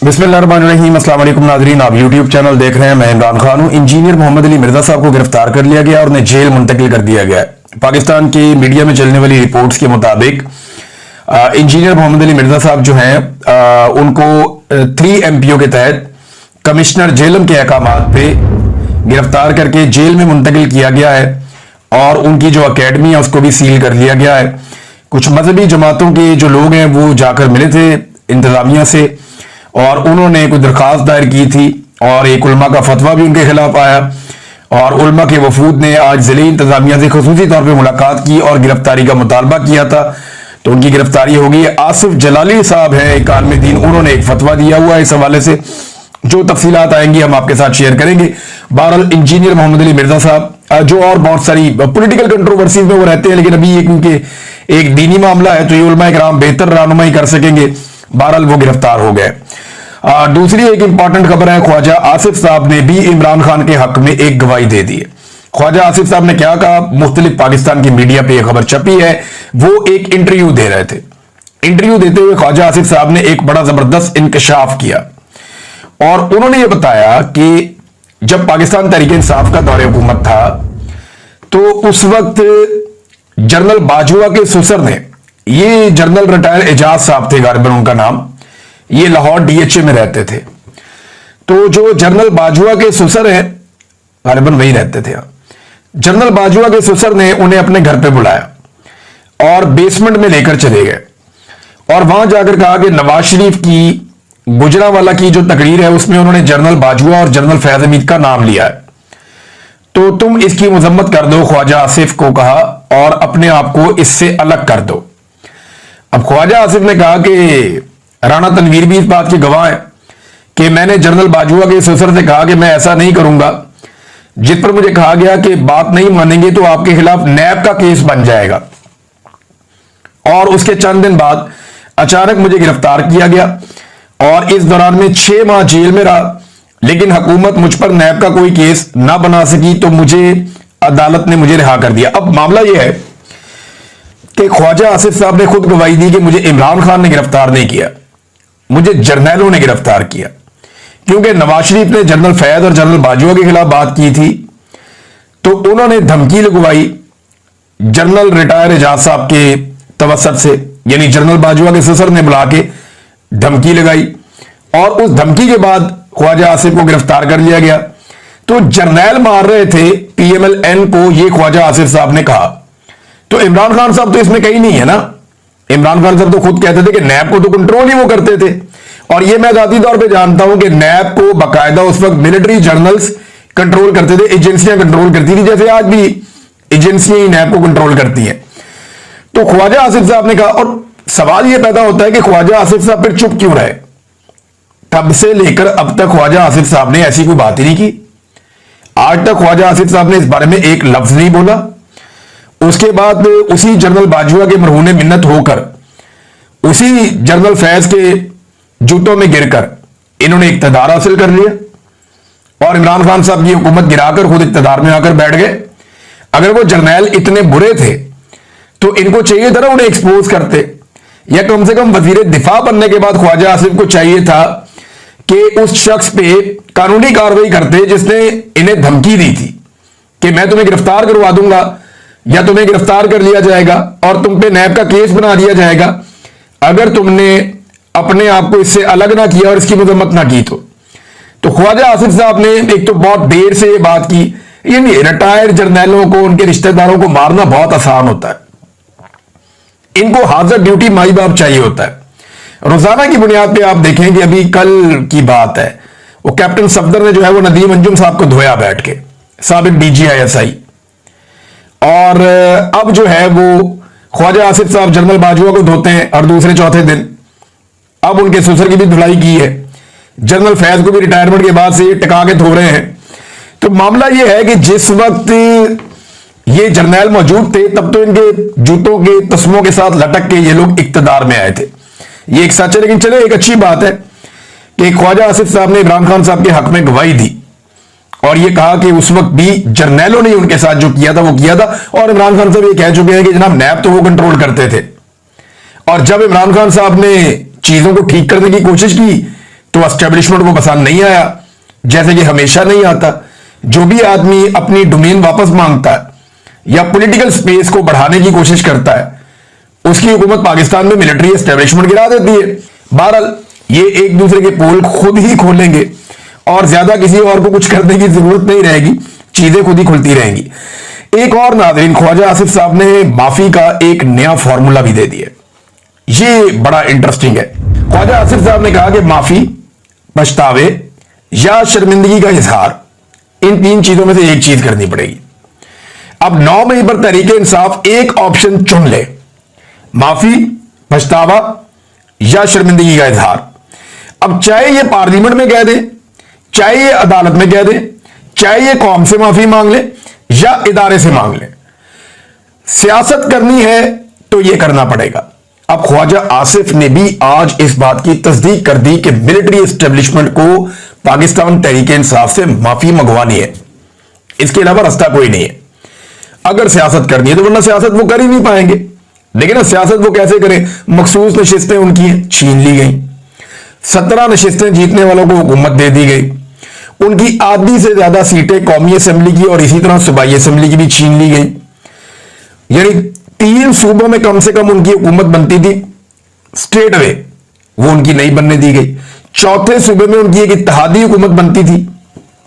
बिस्मिल्लाहिर्रहमानिर्रहीम। अस्सलाम वालेकुम नाज़रीन, आप यूट्यूब चैनल देख रहे हैं। मैं इमरान खान हूं। इंजीनियर मोहम्मद अली मिर्जा साहब को गिरफ्तार कर लिया गया और उन्हें जेल मुंतकिल कर दिया गया है। पाकिस्तान की मीडिया में चलने वाली रिपोर्ट्स के मुताबिक इंजीनियर मोहम्मद अली मिर्जा साहब जो हैं उनको 3 MPO के तहत कमिश्नर जेलम के अहकामात पे गिरफ्तार करके जेल में मुंतकिल किया गया है और उनकी जो अकेडमी है उसको भी सील कर लिया गया है। कुछ मजहबी जमातों के जो लोग हैं वो जाकर मिले थे इंतजामिया से और उन्होंने कोई दरख्वास्त दायर की थी और एक उलमा का फतवा भी उनके खिलाफ आया और उलमा के वफूद ने आज ज़िले इंतजामिया से खुसूसी तौर पर मुलाकात की और गिरफ्तारी का मुतालबा किया था, तो उनकी गिरफ्तारी हो गई। आसिफ जलाली साहब हैं एक आलम दीन, उन्होंने एक फतवा दिया हुआ है इस हवाले से। जो तफसीलात आएंगी हम आपके साथ शेयर करेंगे। बहरहाल इंजीनियर मोहम्मद अली मिर्जा साहब जो और बहुत सारी पॉलिटिकल कंट्रोवर्सीज में वो रहते हैं, लेकिन अभी ये क्योंकि एक दीनी मामला है तो ये उलमा इकराम बेहतर रहनुमाई कर सकेंगे। बहरहाल वो गिरफ्तार हो गए। दूसरी एक इंपॉर्टेंट खबर है, ख्वाजा आसिफ साहब ने भी इमरान खान के हक में एक गवाही दे दी है। ख्वाजा आसिफ साहब ने क्या कहा, मुख्तलिफ पाकिस्तान की मीडिया पे यह खबर छपी है। वो एक इंटरव्यू दे रहे थे। इंटरव्यू देते हुए ख्वाजा आसिफ साहब ने एक बड़ा जबरदस्त इंकशाफ किया और उन्होंने ये बताया कि जब पाकिस्तान तहरीक इंसाफ का दौरे हुकूमत था तो उस वक्त जनरल बाजवा के ससुर ने, ये जनरल रिटायर एजाज साहब थे गालिबन उनका नाम, ये लाहौर DHA में रहते थे। तो जो जनरल बाजवा के ससुर हैं गालिबन वही रहते थे। जनरल बाजवा के ससुर ने उन्हें अपने घर पे बुलाया और बेसमेंट में लेकर चले गए और वहां जाकर कहा कि नवाज शरीफ की गुजरांवाला की जो तकरीर है उसमें उन्होंने जनरल बाजवा और जनरल फैज हमीद का नाम लिया है, तो तुम इसकी मजम्मत कर दो, ख्वाजा आसिफ को कहा, और अपने आप को इससे अलग कर दो। अब ख्वाजा आसिफ ने कहा कि राणा तनवीर भी इस बात के गवाह है कि मैंने जनरल बाजवा के ससुर से कहा कि मैं ऐसा नहीं करूंगा, जिस पर मुझे कहा गया कि बात नहीं मानेंगे तो आपके खिलाफ नैब का केस बन जाएगा। और उसके चंद दिन बाद अचानक मुझे गिरफ्तार किया गया और इस दौरान में 6 माह जेल में रहा, लेकिन हुकूमत मुझ पर नैब का कोई केस ना बना सकी तो मुझे अदालत ने मुझे रिहा कर दिया। अब मामला यह है कि ख्वाजा आसिफ साहब ने खुद गवाही दी कि मुझे इमरान खान ने गिरफ्तार नहीं किया, मुझे जर्नैलों ने गिरफ्तार किया, क्योंकि नवाज शरीफ ने जनरल फैज और जनरल बाजवा के खिलाफ बात की थी तो उन्होंने धमकी लगवाई जनरल रिटायर एजाज साहब के तवसत से, यानी जनरल बाजवा के ससुर ने बुला के धमकी लगाई और उस धमकी के बाद ख्वाजा आसिफ को गिरफ्तार कर लिया गया। तो जर्नैल मार रहे थे PMLN को, ये ख्वाजा आसिफ साहब ने कहा। तो इमरान खान साहब तो इसमें कहीं नहीं है ना। इमरान खान साहब तो खुद कहते थे कि नैब को तो कंट्रोल ही वो करते थे, और ये मैं जाती तौर पे जानता हूं कि नैब को बाकायदा उस वक्त मिलिट्री जर्नल्स कंट्रोल करते थे, एजेंसियां कंट्रोल करती थी, जैसे आज भी एजेंसियां ही नैब को कंट्रोल करती हैं। तो ख्वाजा आसिफ साहब ने कहा, और सवाल यह पैदा होता है कि ख्वाजा आसिफ साहब फिर चुप क्यों रहे। तब से लेकर अब तक ख्वाजा आसिफ साहब ने ऐसी कोई बात ही नहीं की। आज तक ख्वाजा आसिफ साहब ने इस बारे में एक लफ्ज नहीं बोला। उसके बाद उसी जनरल बाजवा के मरहूने मिन्नत होकर उसी जनरल फैज के जूतों में गिरकर इन्होंने इक्तदार हासिल कर लिया और इमरान खान साहब की हुकूमत गिराकर खुद इक्तदार में आकर बैठ गए। अगर वो जर्नैल इतने बुरे थे तो इनको चाहिए था ना उन्हें एक्सपोज करते, या कम से कम वजीर दिफा बनने के बाद ख्वाजा आसिफ को चाहिए था कि उस शख्स पे कानूनी कार्रवाई करते जिसने इन्हें धमकी दी थी कि मैं तुम्हें गिरफ्तार करवा दूंगा या तुम्हें गिरफ्तार कर लिया जाएगा और तुम पे नैब का केस बना दिया जाएगा अगर तुमने अपने आप को इससे अलग ना किया और इसकी मजम्मत ना की। तो ख्वाजा आसिफ साहब ने एक तो बहुत देर से ये बात की, यानी रिटायर्ड जर्नैलों को उनके रिश्तेदारों को मारना बहुत आसान होता है, इनको हाजिर ड्यूटी माई बाप चाहिए होता है। रोजाना की बुनियाद पे आप देखें कि अभी कल की बात है, वो कैप्टन सफदर ने जो है वो नदीम अंजुम साहब को धोया बैठ के, साबिक DG ISI, और अब जो है वो ख्वाजा आसिफ साहब जनरल बाजवा को धोते हैं और दूसरे चौथे दिन अब उनके ससुर की भी धुलाई की है, जनरल फैज को भी रिटायरमेंट के बाद से टिका के धो रहे हैं। तो मामला ये है कि जिस वक्त ये जर्नैल मौजूद थे तब तो इनके जूतों के तस्मों के साथ लटक के ये लोग इक्तदार में आए थे, ये एक सच है। लेकिन चले, एक अच्छी बात है कि ख्वाजा आसिफ साहब ने इमरान खान साहब के हक में गवाही दी और ये कहा कि उस वक्त भी जर्नैलों ने उनके साथ जो किया था वो किया था, और इमरान खान साहब ये कह चुके हैं कि जनाब नैब तो वो कंट्रोल करते थे। और जब इमरान खान साहब ने चीजों को ठीक करने की कोशिश की तो एस्टेब्लिशमेंट को पसंद नहीं आया, जैसे कि हमेशा नहीं आता। जो भी आदमी अपनी डोमेन वापस मांगता है या पॉलिटिकल स्पेस को बढ़ाने की कोशिश करता है, उसकी हुकूमत पाकिस्तान में मिलिट्री एस्टेब्लिशमेंट गिरा देती है। बहरहाल ये एक दूसरे के पोल खुद ही खोलेंगे और ज्यादा किसी और को कुछ करने की जरूरत नहीं रहेगी, चीजें खुद ही खुलती रहेंगी। एक और नाज़रीन, ख्वाजा आसिफ साहब ने माफी का एक नया फॉर्मूला भी दे दिया, ये बड़ा इंटरेस्टिंग है। ख्वाजा आसिफ साहब ने कहा कि माफी, पछतावे या शर्मिंदगी का इजहार, इन तीन चीजों में से एक चीज करनी पड़ेगी। अब 9 मई पर तहरीके इंसाफ एक ऑप्शन चुन ले, माफी, पछतावा या शर्मिंदगी का इजहार। अब चाहे ये पार्लियामेंट में कह दे, चाहे ये अदालत में कह दे, चाहे ये कौम से माफी मांग ले या इदारे से मांग ले, सियासत करनी है तो ये करना पड़ेगा। अब ख्वाजा आसिफ ने भी आज इस बात की तस्दीक कर दी कि मिलिट्री एस्टेब्लिशमेंट को पाकिस्तान तहरीके इंसाफ से माफी मंगवानी है, इसके अलावा रास्ता कोई नहीं है। अगर सियासत करनी है तो, वरना सियासत वो कर ही नहीं पाएंगे। लेकिन ना, सियासत वो कैसे करें? मखसूस नशिस्तें उनकी छीन ली गई, 17 नशिस्तें जीतने वालों को हुकूमत दे दी गई, उनकी आधी से ज्यादा सीटें कौमी असेंबली की और इसी तरह सूबाई असेंबली की भी छीन ली गई। यानी 3 सूबों में कम से कम उनकी हुकूमत बनती थी स्ट्रेट वे, वो उनकी नहीं बनने दी गई। चौथे सूबे में उनकी एक इत्तेहादी हुकूमत बनती थी,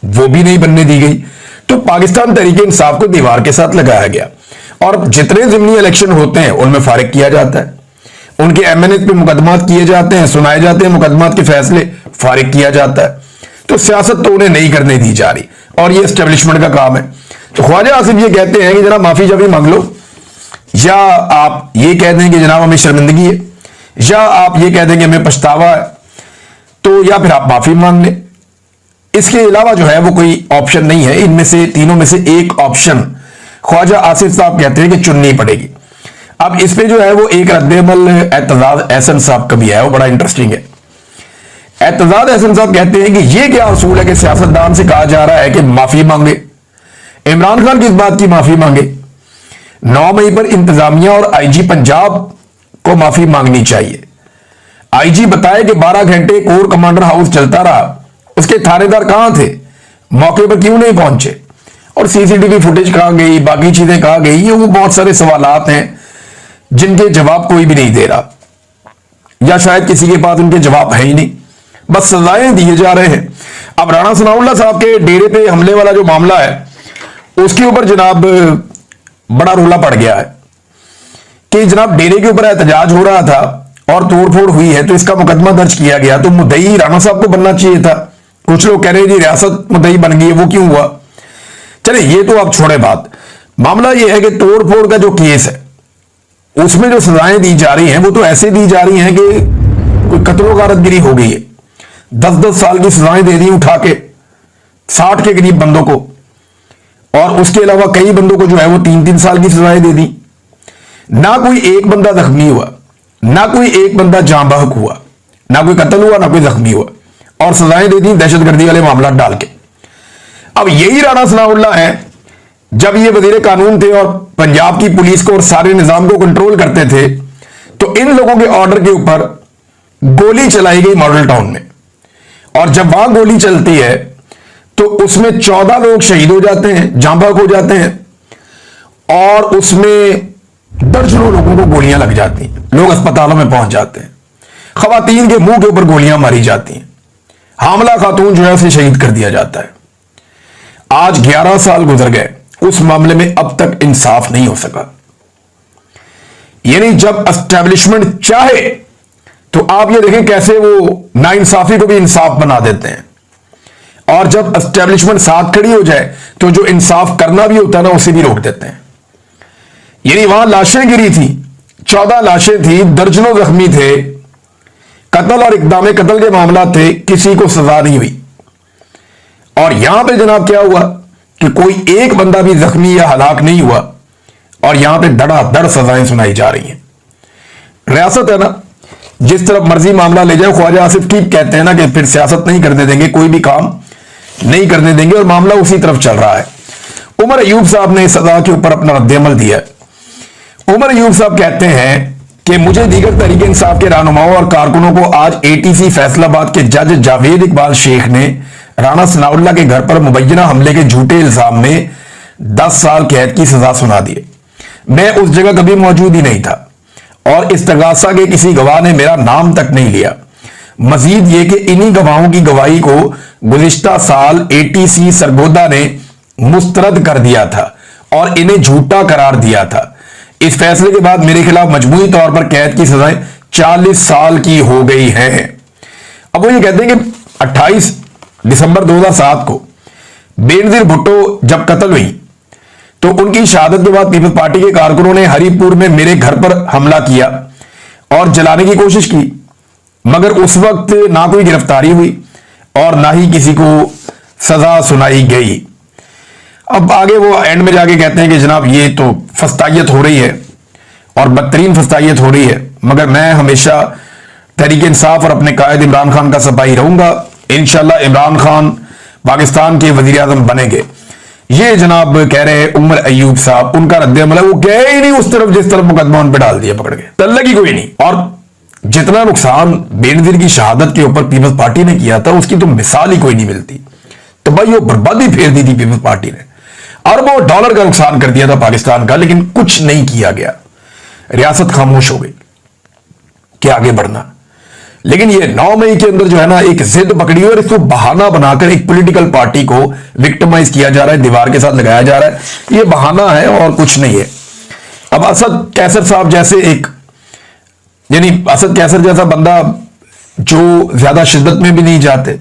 वो भी नहीं बनने दी गई। तो पाकिस्तान तहरीके इंसाफ को दीवार के साथ लगाया गया और जितने ज़िमनी इलेक्शन होते हैं उनमें फारिग किया जाता है, उनके एमएनए पे मुकदमात किए जाते हैं, सुनाए जाते हैं, मुकदमात के फैसले फारिग किया जाता है। तो सियासत तो उन्हें नहीं करने दी जा रही और ये एस्टेब्लिशमेंट का काम है। तो ख्वाजा आसिफ ये कहते हैं कि जनाब माफी जब भी मांग लो, या आप ये कह दें कि जनाब हमें शर्मिंदगी है, या आप ये कह दें कि हमें पछतावा है, तो या फिर आप माफी मांग लें। इसके अलावा जो है वो कोई ऑप्शन नहीं है। इनमें से तीनों में से एक ऑप्शन ख्वाजा आसिफ साहब कहते हैं कि चुननी पड़ेगी। अब इस पे जो है वो एक रद्देअमल एतजाज एहसन साहब का भी है, वो बड़ा इंटरेस्टिंग है। एतजाज एहसन साहब कहते हैं कि ये क्या असूल है कि सियासतदान से कहा जा रहा है कि माफी मांगे, इमरान खान किस बात की माफी मांगे? 9 मई पर इंतजामिया और आईजी पंजाब को माफी मांगनी चाहिए। आईजी बताए कि 12 घंटे कोर कमांडर हाउस चलता रहा, उसके थानेदार कहां थे, मौके पर क्यों नहीं पहुंचे, और सीसीटीवी फुटेज कहां गई, बाकी चीजें कहां गई? ये वो बहुत सारे सवालात हैं जिनके जवाब कोई भी नहीं दे रहा, या शायद किसी के पास उनके जवाब है ही नहीं, बस सजाएं दिए जा रहे हैं। अब राणा सनाउल्लाह साहब के डेरे पे हमले वाला जो मामला है, उसके ऊपर जनाब बड़ा रोला पड़ गया है कि जनाब डेरे के ऊपर एहतजाज हो रहा था और तोड़फोड़ हुई है, तो इसका मुकदमा दर्ज किया गया। तो मुद्दई राणा साहब को बनना चाहिए था। कुछ लोग कह रहे हैं जी रियासत मुद्दई बन गई है, वो क्यों हुआ? चले ये तो आप छोड़े बात। मामला ये है कि तोड़फोड़ का जो केस है उसमें जो सजाएं दी जा रही हैं वो तो ऐसे दी जा रही हैं कि कोई कत्लो गारतगिरी हो गई है। 10-10 साल की सजाएं दे दी उठा के 60 के करीब बंदों को, और उसके अलावा कई बंदों को जो है वो 3-3 साल की सजाएं दे दी। ना कोई एक बंदा जख्मी हुआ, ना कोई एक बंदा जाँ बहक हुआ, ना कोई कत्ल हुआ, ना कोई जख्मी हुआ, और सजाएं दे दी दहशतगर्दी वाले मामला डाल के। अब यही राणा सनाउल्लाह है, जब ये वजीर कानून थे और पंजाब की पुलिस को और सारे निजाम को कंट्रोल करते थे, तो इन लोगों के ऑर्डर के ऊपर गोली चलाई गई मॉडल टाउन में, और जब वहां गोली चलती है तो उसमें 14 लोग शहीद हो जाते हैं, जाँ बहक हो जाते हैं, और उसमें दर्जनों लोगों को गोलियां लग जाती हैं, लोग अस्पतालों में पहुंच जाते हैं, खवातीन के मुंह के ऊपर गोलियां मारी जाती हैं, हामला खातून जो है उसे शहीद कर दिया जाता है। आज 11 साल गुजर गए, उस मामले में अब तक इंसाफ नहीं हो सका। यानी जब एस्टेब्लिशमेंट चाहे तो आप ये देखें कैसे वो नाइंसाफी को भी इंसाफ बना देते हैं, और जब एस्टेब्लिशमेंट साथ खड़ी हो जाए तो जो इंसाफ करना भी होता है ना उसे भी रोक देते हैं। यानी वहां लाशें गिरी थी, 14 लाशें थी, दर्जनों जख्मी थे, कत्ल और इकदाम कत्ल के मामला थे, किसी को सजा नहीं हुई। और यहां पे जनाब क्या हुआ कि कोई एक बंदा भी जख्मी या हलाक नहीं हुआ, और यहां पे धड़ाधड़ सजाएं सुनाई जा रही हैं। रियासत है ना, जिस तरफ मर्जी मामला ले जाए। ख्वाजा आसिफ ठीक कहते हैं ना कि फिर सियासत नहीं करने देंगे, कोई भी काम नहीं करने देंगे, और मामला उसी तरफ चल रहा है। उमर अयूब साहब ने सजा के ऊपर अपना रद्देअमल दिया। उमर अयूब साहब कहते हैं कि मुझे दीगर तहरीक इंसाफ के रहनुमाओं और कारकुनों को आज एटीसी फैसलाबाद के जज जावेद इकबाल शेख ने राणा सनाउल्लाह के घर पर मुबैना हमले के झूठे इल्जाम में 10 साल कैद की सजा सुना दी। मैं उस जगह कभी मौजूद ही नहीं था और इस्तगासा के किसी गवाह ने मेरा नाम तक नहीं लिया। मजीद ये कि इन्हीं गवाहों की गवाही को गुज़िश्ता साल एटीसी सरगोदा ने मुस्तरद कर दिया था और इन्हें झूठा करार दिया था। इस फैसले के बाद मेरे खिलाफ मजमूई तौर पर कैद की सजाएं 40 साल की हो गई हैं। अब वो ये कहते हैं कि 28 दिसंबर 2007 को बेनजीर भुट्टो जब कत्ल हुई तो उनकी शहादत के बाद पीपल्स पार्टी के कारकुनों ने हरिपुर में मेरे घर पर हमला किया और जलाने की कोशिश की, मगर उस वक्त ना कोई गिरफ्तारी हुई और ना ही किसी को सजा सुनाई गई। अब आगे वो एंड में जाके कहते हैं कि जनाब ये तो फस्तायत हो रही है और बदतरीन फस्तायत हो रही है, मगर मैं हमेशा तहरीक इंसाफ और अपने कायद इमरान खान का सिपाही रहूंगा। इंशाल्लाह इमरान खान पाकिस्तान के वजीर आजम बनेंगे। ये जनाब कह रहे हैं उमर अयूब साहब, उनका रद्द-ए-अमल है, वो गए ही नहीं उस तरफ जिस तरफ मुकदमा उन पर डाल दिया पकड़ के, तल्लक ही कोई नहीं। और जितना नुकसान बेनजीर की शहादत के ऊपर पीपल्स पार्टी ने किया था उसकी तो मिसाल ही कोई नहीं मिलती। तो भाई वो बर्बादी फेर दी थी पीपल्स पार्टी ने, अरबों डॉलर का नुकसान कर दिया था पाकिस्तान का, लेकिन कुछ नहीं किया गया। रियासत खामोश हो गई कि आगे बढ़ना। लेकिन ये 9 मई के अंदर जो है ना एक जिद पकड़ी और इसको बहाना बनाकर एक पॉलिटिकल पार्टी को विक्टिमाइज किया जा रहा है, दीवार के साथ लगाया जा रहा है। ये बहाना है और कुछ नहीं है। अब असद कैसर साहब जैसे एक, यानी असद कैसर जैसा बंदा जो ज्यादा शिद्दत में भी नहीं जाते,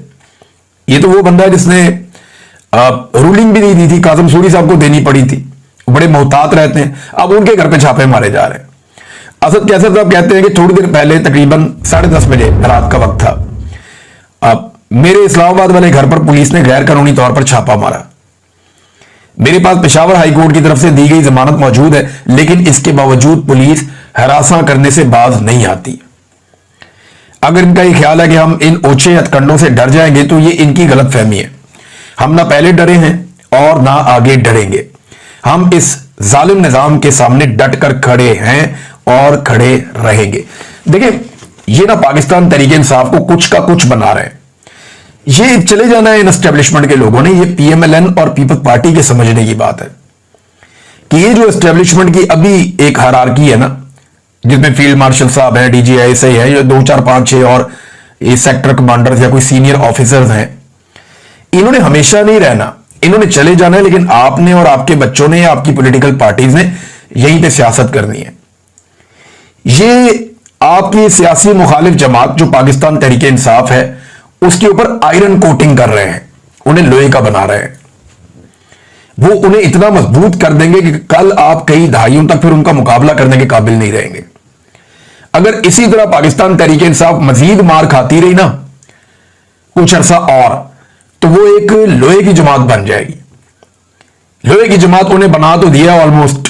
ये तो वो बंदा है जिसने रूलिंग भी नहीं दी थी, काजम सूरी साहब को देनी पड़ी थी, बड़े मोहतात रहते हैं। अब उनके घर पे छापे मारे जा रहे हैं। असद कैसर साहब कहते हैं कि थोड़ी देर पहले तकरीबन 10:30 बजे रात का वक्त था, अब मेरे इस्लामाबाद वाले घर पर पुलिस ने गैर कानूनी तौर पर छापा मारा। मेरे पास पेशावर हाई कोर्ट की तरफ से दी गई जमानत मौजूद है, लेकिन इसके बावजूद पुलिस हरासा करने से बाज नहीं आती। अगर इनका ये ख्याल है कि हम इन ओछे हथकंडों से डर जाएंगे तो ये इनकी गलतफहमी है। हम ना पहले डरे हैं और ना आगे डरेंगे। हम इस जालिम निजाम के सामने डट कर खड़े हैं और खड़े रहेंगे। देखिए ये ना पाकिस्तान तहरीक इंसाफ को कुछ का कुछ बना रहे हैं। ये चले जाना है इन एस्टेब्लिशमेंट के लोगों ने, ये पीएमएलएन और पीपल्स पार्टी के समझने की बात है कि ये जो एस्टेब्लिशमेंट की अभी एक हायरार्की है ना, जिसमें फील्ड मार्शल साहब है, डीजीआईएसआई है, ये 2 4 5 6 और ये सेक्टर कमांडर्स या कोई सीनियर ऑफिसर्स हैं, इन्होंने हमेशा नहीं रहना, इन्होंने चले जाना है। लेकिन आपने और आपके बच्चों ने या आपकी पॉलिटिकल पार्टीज ने यहीं पे सियासत करनी है। ये आपकी सियासी मुखालिफ जमात जो पाकिस्तान तहरीक इंसाफ है उसके ऊपर आयरन कोटिंग कर रहे हैं, उन्हें लोहे का बना रहे हैं। वो उन्हें इतना मजबूत कर देंगे कि कल आप कई दहाइयों तक फिर उनका मुकाबला करने के काबिल नहीं रहेंगे। अगर इसी तरह पाकिस्तान तहरीक इंसाफ मजीद मार खाती रही ना कुछ अरसा और, तो वो एक लोहे की जमात बन जाएगी। लोहे की जमात उन्हें बना तो दिया ऑलमोस्ट।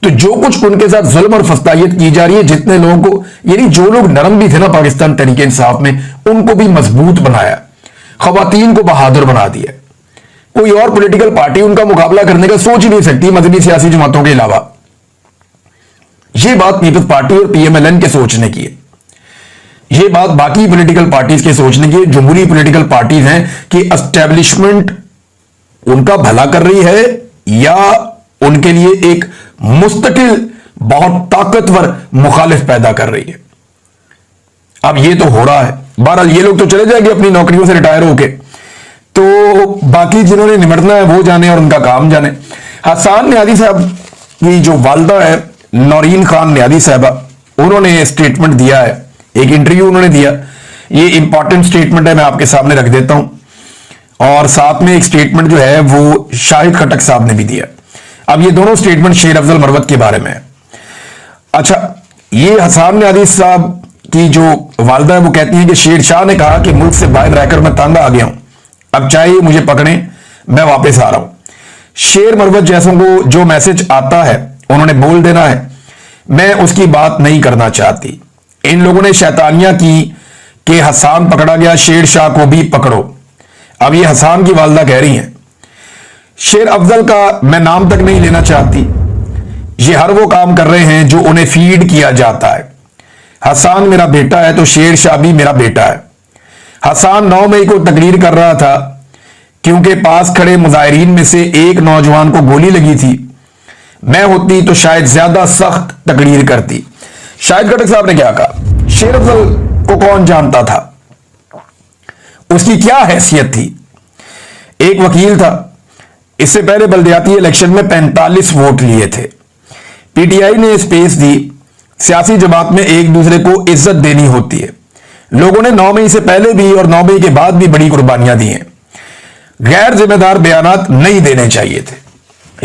तो जो कुछ उनके साथ जुल्म और फस्तायत की जा रही है, जितने लोगों को, यानी जो लोग नरम भी थे ना पाकिस्तान तहरीक इंसाफ में, उनको भी मजबूत बनाया, खवातीन को बहादुर बना दिया। कोई और पॉलिटिकल पार्टी उनका मुकाबला करने का सोच ही नहीं सकती मजहबी सियासी जमातों के अलावा। यह बात पीपल्स पार्टी और पीएमएलएन के सोचने की है। यह बात बाकी पॉलिटिकल पार्टीज के सोचने की, जमहूरी पॉलिटिकल पार्टीज हैं कि एस्टेब्लिशमेंट उनका भला कर रही है या उनके लिए एक मुस्तकिल बहुत ताकतवर मुखालिफ पैदा कर रही है। अब ये तो हो रहा है। बहरहाल ये लोग तो चले जाएंगे अपनी नौकरियों से रिटायर होके, तो बाकी जिन्होंने निमटना है वो जाने और उनका काम जाने। हसन न्यादी साहब की जो वालदा है नौरीन खान न्यादी साहबा, उन्होंने स्टेटमेंट दिया है, एक इंटरव्यू उन्होंने दिया। ये इंपॉर्टेंट स्टेटमेंट है, मैं आपके सामने रख देता हूं। और साथ में एक स्टेटमेंट जो है वो शाहिद खटक साहब ने भी दिया। अब ये दोनों स्टेटमेंट शेर अफजल मरवत के बारे में है। अच्छा, ये हसन न्यादी साहब की जो वालदा है वो कहती हैं कि शेर शाह ने कहा कि मुल्क से बाहर रहकर मैं तंग आ गया हूं, अब चाहे मुझे पकड़े, मैं वापस आ रहा हूं। शेर मरवत जैसों को जो मैसेज आता है उन्होंने बोल देना है, मैं उसकी बात नहीं करना चाहती। इन लोगों ने शैतानियां की कि हसन पकड़ा गया, शेर शाह को भी पकड़ो। अब ये हसन की वालदा कह रही हैं। शेर अफजल का मैं नाम तक नहीं लेना चाहती। ये हर वो काम कर रहे हैं जो उन्हें फीड किया जाता है। हसान मेरा बेटा है तो शेर शाह भी मेरा बेटा है। हसान 9 मई को तकरीर कर रहा था क्योंकि पास खड़े मुजाहिरीन में से एक नौजवान को गोली लगी थी। मैं होती तो शायद ज्यादा सख्त तकरीर करती। शाहिद खट्टक साहब ने क्या कहा? शेर अफजल को कौन जानता था? उसकी क्या हैसियत थी? एक वकील था। इससे पहले बल्दियाती इलेक्शन में 45 वोट लिए थे। पीटीआई ने स्पेस दी। सियासी जमात में एक दूसरे को इज्जत देनी होती है। लोगों ने 9 मई से पहले भी और 9 मई के बाद भी बड़ी कुर्बानियां दी हैं। गैर जिम्मेदार बयानात नहीं देने चाहिए थे।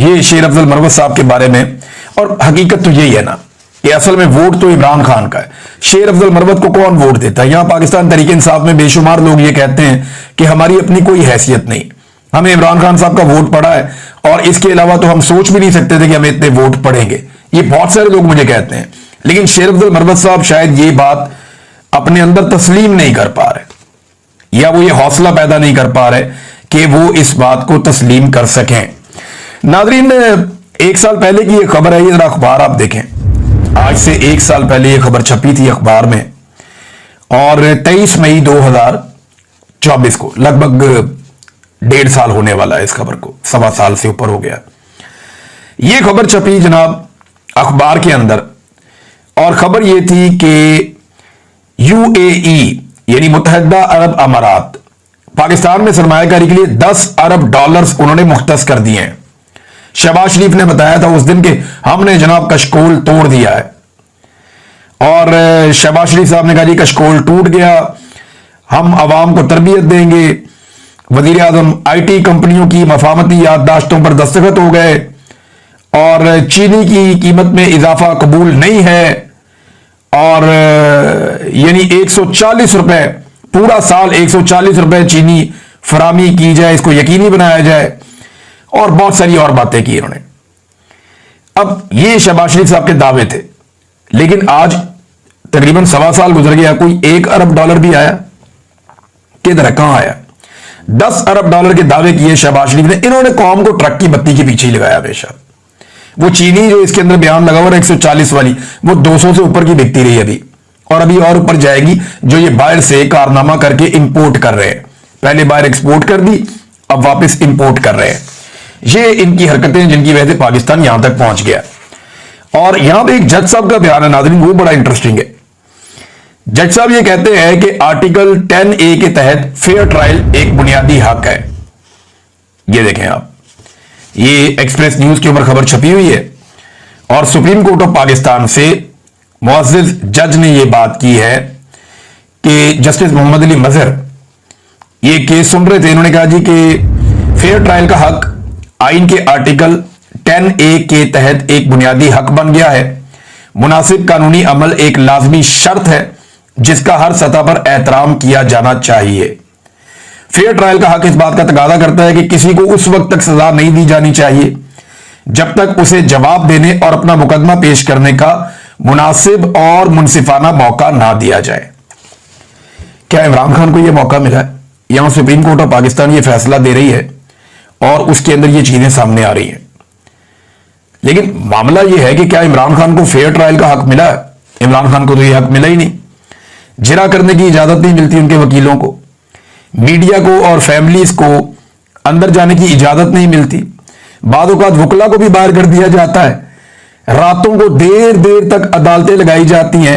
ये शेर अफजल मरवत साहब के बारे में, और हकीकत तो यही है ना कि असल में वोट तो इमरान खान का है। शेर अफजल मरवत को कौन वोट देता है? यहां पाकिस्तान तहरीक इंसाफ में बेशुमार लोग ये कहते हैं कि हमारी अपनी कोई हैसियत नहीं, हमें इमरान खान साहब का वोट पड़ा है और इसके अलावा तो हम सोच भी नहीं सकते थे कि हमें इतने वोट पड़ेंगे। ये बहुत सारे लोग मुझे कहते हैं, लेकिन शेर अफजल मरवत साहब शायद ये बात अपने अंदर तस्लीम नहीं कर पा रहे, या वो ये हौसला पैदा नहीं कर पा रहे कि वो इस बात को तस्लीम कर सकें। नाजरीन, 1 साल पहले की ये खबर है, ये जरा अखबार आप देखें। आज से 1 साल पहले ये खबर छपी थी अखबार में, और 23 मई 2024 को, लगभग 1.5 साल होने वाला है इस खबर को, 1.25 साल से ऊपर हो गया। ये खबर छपी जनाब अखबार के अंदर, और खबर ये थी कि यूएई यानी मुत्तहिदा अरब अमारात पाकिस्तान में सरमायाकारी के लिए $10 अरब उन्होंने मुख्तस कर दिए हैं। शहबाज शरीफ ने बताया था उस दिन के हमने जनाब कशकोल तोड़ दिया है, और शहबाज शरीफ साहब ने कहा जी कशकोल टूट गया, हम आवाम को तरबियत देंगे। वजीर आजम IT कंपनियों की मफामती याददाश्तों पर दस्तखत हो गए, और चीनी की कीमत में इजाफा कबूल नहीं है, और यानी 140 रुपए पूरा साल 140 रुपए चीनी फरामी की जाए, इसको यकीनी बनाया जाए, और बहुत सारी और बातें की इन्होंने। अब ये शहबाज शरीफ साहब के दावे थे, लेकिन आज तकरीबन 1.25 साल गुजर गया, कोई $1 अरब भी आया? किधर है, कहां आया? $10 अरब के दावे किए शहबाज शरीफ ने। इन्होंने कौम को ट्रक की बत्ती के पीछे ही लगाया हमेशा। वो चीनी जो इसके अंदर बयान लगा हुआ 140 वाली, वो 200 से ऊपर की बिकती रही अभी, और अभी और ऊपर जाएगी, जो ये बाहर से कारनामा करके इंपोर्ट कर रहे हैं। पहले बाहर एक्सपोर्ट कर दी, अब वापस इंपोर्ट कर रहे हैं। ये इनकी हरकतें जिनकी वजह से पाकिस्तान यहां तक पहुंच गया। और यहां पे एक जज साहब का बयान है नाज़रीन, वो बड़ा इंटरेस्टिंग है। जज साहब ये कहते हैं कि आर्टिकल 10A के तहत फेयर ट्रायल एक बुनियादी हक है। ये देखें आप, ये एक्सप्रेस न्यूज के ऊपर खबर छपी हुई है, और सुप्रीम कोर्ट ऑफ पाकिस्तान से मुअज़्ज़िज़ जज ने यह बात की है कि जस्टिस मोहम्मद अली मजहर ये केस सुन रहे थे। इन्होंने कहा जी कि फेयर ट्रायल का हक आइन के आर्टिकल 10A के तहत एक बुनियादी हक बन गया है। मुनासिब कानूनी अमल एक लाजमी शर्त है जिसका हर सतह पर एहतराम किया जाना चाहिए। फेयर ट्रायल का हक इस बात का तकाजा करता है कि किसी को उस वक्त तक सजा नहीं दी जानी चाहिए जब तक उसे जवाब देने और अपना मुकदमा पेश करने का मुनासिब और मुनसिफाना मौका ना दिया जाए। क्या इमरान खान को यह मौका मिला है? यहां सुप्रीम कोर्ट ऑफ पाकिस्तान यह फैसला दे रही है और उसके अंदर ये चीजें सामने आ रही हैं, लेकिन मामला यह है कि क्या इमरान खान को फेयर ट्रायल का हक मिला है? इमरान खान को तो यह हक मिला ही नहीं। जिरा करने की इजाजत नहीं मिलती उनके वकीलों को, मीडिया को और फैमिलीज को अंदर जाने की इजाजत नहीं मिलती, बाद औक़ात वकला को भी बाहर कर दिया जाता है, रातों को देर देर तक अदालतें लगाई जाती हैं।